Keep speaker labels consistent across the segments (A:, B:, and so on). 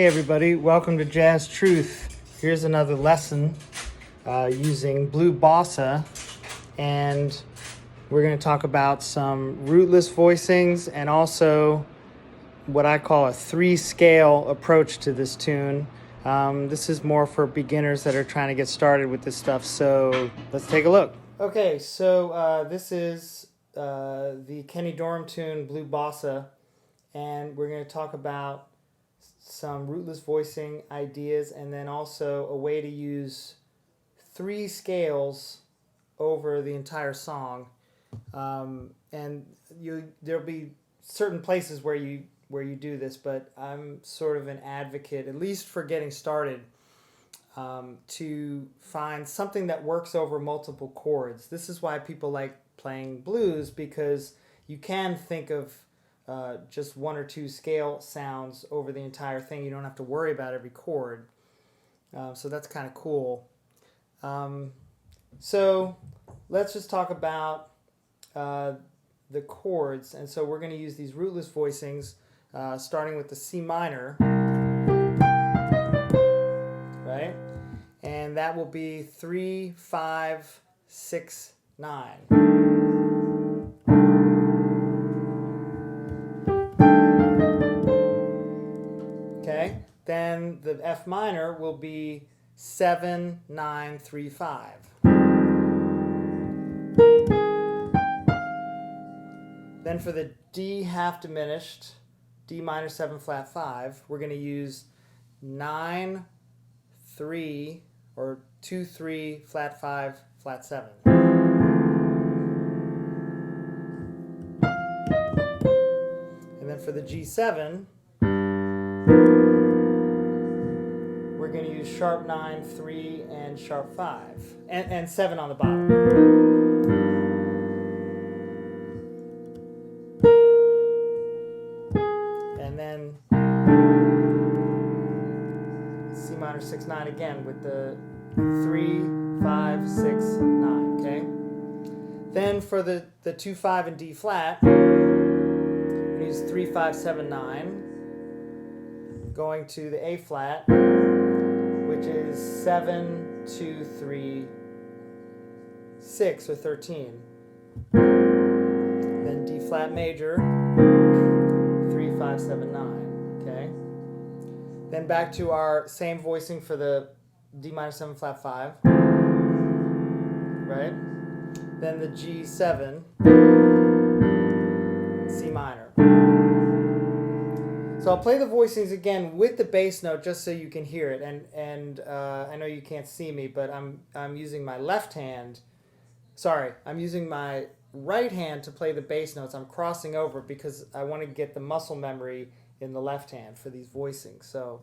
A: Hey everybody, welcome to Jazztruth. Here's another lesson using Blue Bossa, and we're going to talk about some rootless voicings and also what I call a 3-scale approach to this tune. This is more for beginners that are trying to get started with this stuff, so let's take a look. Okay, so this is the Kenny Dorham tune Blue Bossa, and we're going to talk about some rootless voicing ideas and then also a way to use 3 scales over the entire song. And there'll be certain places where you do this, but I'm sort of an advocate, at least for getting started, to find something that works over multiple chords. This is why people like playing blues, because you can think of just 1 or 2 scale sounds over the entire thing. You don't have to worry about every chord. So that's kind of cool. So let's just talk about the chords. And so we're going to use these rootless voicings, starting with the C minor, right? And that will be 3, 5, 6, 9. Okay, then the F minor will be 7, 9, 3, 5. Then for the D half diminished, D minor 7 flat 5, we're going to use 9, 3, or 2, 3, flat 5, flat 7. And then for the G7, we're going to use sharp 9, 3, and sharp 5, and 7 on the bottom. And then C minor 6, 9 again with the 3, 5, 6, 9, okay? Then for the 2, 5, and D flat, we're going to use 3, 5, 7, 9, going to the A flat, which is 7, 2, 3, 6, or 13. Then D flat major, 3, 5, 7, 9, okay? Then back to our same voicing for the D minor 7 flat 5, right? Then the G7, C minor. So I'll play the voicings again with the bass note just so you can hear it. And I know you can't see me, but I'm using my left hand. Sorry, I'm using my right hand to play the bass notes. I'm crossing over because I want to get the muscle memory in the left hand for these voicings. So.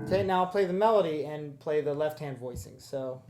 A: Okay, now I'll play the melody and play the left hand voicing. So.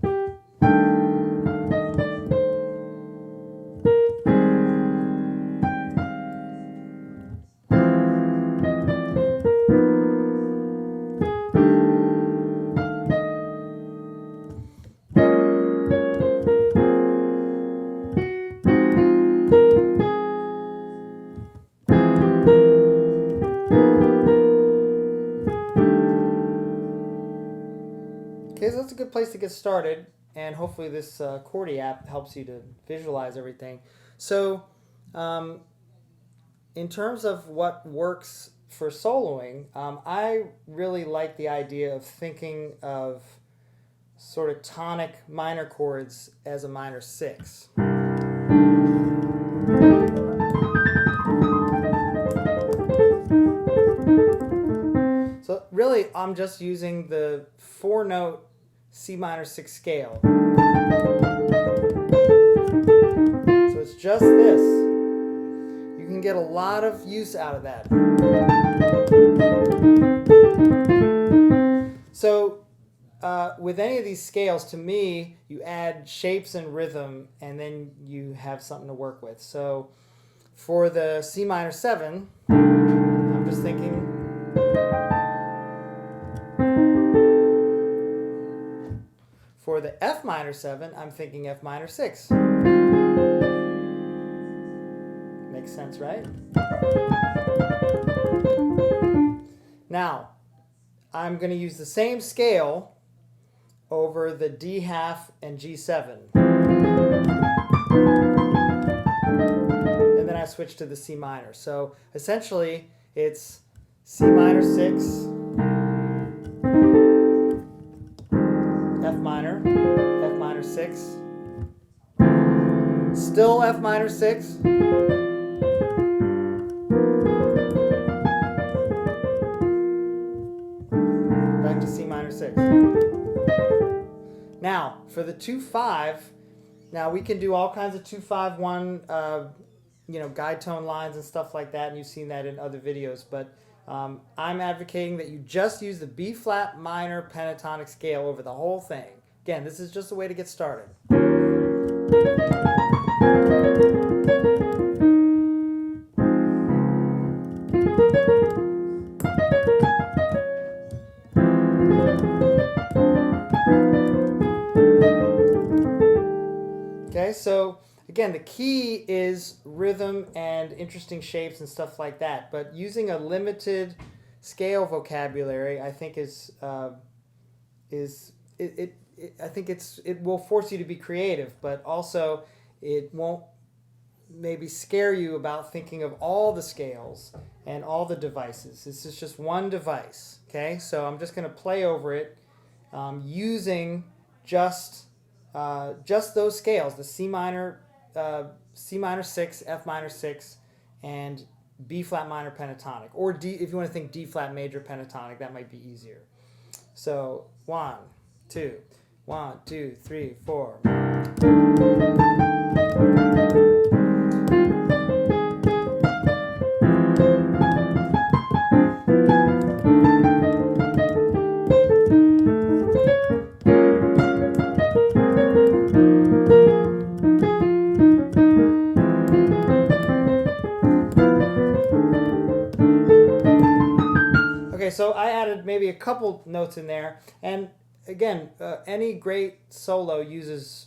A: Okay, so that's a good place to get started, and hopefully this Chordy app helps you to visualize everything. So, in terms of what works for soloing, I really like the idea of thinking of sort of tonic minor chords as a minor 6. So really, I'm just using the 4-note C minor 6 scale. So it's just this. You can get a lot of use out of that. So with any of these scales, to me, you add shapes and rhythm, and then you have something to work with. So for the C minor 7, I'm just thinking. For the F minor 7, I'm thinking F minor 6. Makes sense, right? Now, I'm going to use the same scale over the D half and G7. And then I switch to the C minor. So essentially, it's C minor 6, F minor 6, still F minor 6, back to C minor 6. Now, for the 2-5, now we can do all kinds of 2-5-1, guide tone lines and stuff like that, and you've seen that in other videos, but I'm advocating that you just use the B flat minor pentatonic scale over the whole thing. Again, this is just a way to get started. Okay, so again, the key is rhythm and interesting shapes and stuff like that. But using a limited scale vocabulary, I think it will force you to be creative, but also it won't maybe scare you about thinking of all the scales and all the devices. This is just one device. Okay, so I'm just going to play over it using just those scales: the C minor 6, F minor 6, and B flat minor pentatonic. Or D, if you want to think D flat major pentatonic, that might be easier. So 1, 2, 1, 2, 3, 4. Okay, so I added maybe a couple notes in there, and again, any great solo uses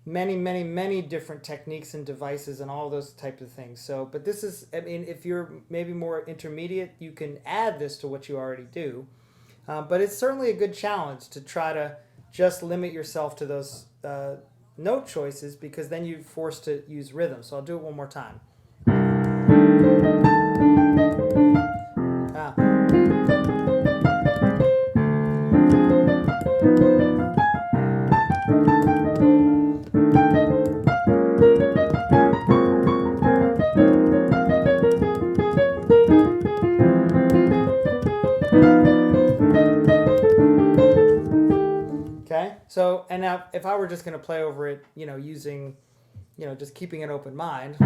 A: many different techniques and devices and all those types of things. So, but this is, I mean, if you're maybe more intermediate, you can add this to what you already do. But it's certainly a good challenge to try to just limit yourself to those note choices, because then you're forced to use rhythm. So I'll do it one more time. Okay, so, and now if I were just going to play over it, using, just keeping an open mind.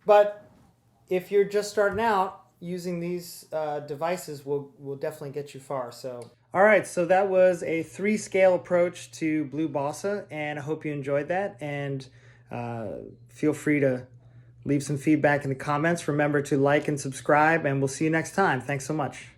A: But if you're just starting out, using these devices will definitely get you far. So, all right, so that was a 3-scale approach to Blue Bossa, and I hope you enjoyed that. And feel free to leave some feedback in the comments. Remember to like and subscribe, and we'll see you next time. Thanks so much.